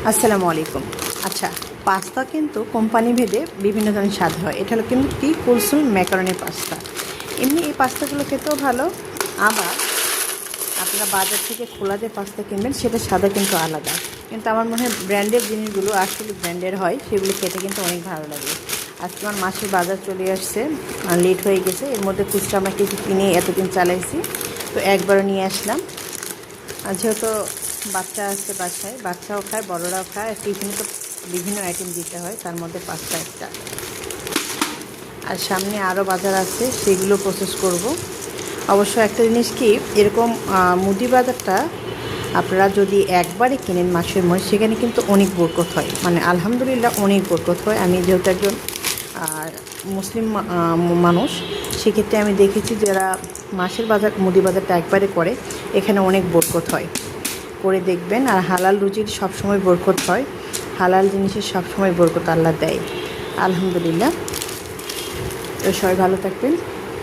আসসালামু আলাইকুম। আচ্ছা, পাস্তা কিন্তু কোম্পানি ভেদে বিভিন্ন ধরনের স্বাদ হয়। এটা হলো কিন্তু কি কুলসুম ম্যাকারনি পাস্তা। এমনি এই পাস্তাগুলো খেতেও ভালো, আবার আপনারা বাজার থেকে খোলা যে পাস্তা কিনবেন সেটা স্বাদও কিন্তু আলাদা। কিন্তু আমার মনে হয় ব্র্যান্ডের জিনিসগুলো আসলে ব্র্যান্ডের হয়, সেগুলো খেতে কিন্তু অনেক ভালো লাগে। আজকে আমার মাসের বাজার চলে আসছে, লেট হয়ে গেছে। এর মধ্যে খুচরা আমরা কিছু কিনে এতদিন চালাইছি, তো একবারও নিয়ে আসলাম। আর যেহেতু বাচ্চা আছে বাসায়, বাচ্চাও খায় বড়রাও খায়, টিফিনে তো বিভিন্ন আইটেম দিতে হয়, তার মধ্যে পাস্তা একটা। আর সামনে আরও বাজার আছে, সেগুলো প্রসেস করব। অবশ্য একটা জিনিস কি, এরকম মুদি বাজারটা আপনারা যদি একবারে কিনেন মাসের মধ্যে, সেখানে কিন্তু অনেক বরকত হয়, মানে আলহামদুলিল্লাহ অনেক বরকত হয়। আমি যেহেতু একজন মুসলিম মানুষ, সেক্ষেত্রে আমি দেখেছি যারা মাসের বাজার মুদি বাজারটা একবারে করে, এখানে অনেক বরকত হয়। করে দেখবেন। আর হালাল রুজির সবসময় বরকত হয়, হালাল জিনিসের সবসময় বরকত আল্লাহ দেয়, আলহামদুলিল্লাহ। তো সবাই ভালো থাকবেন।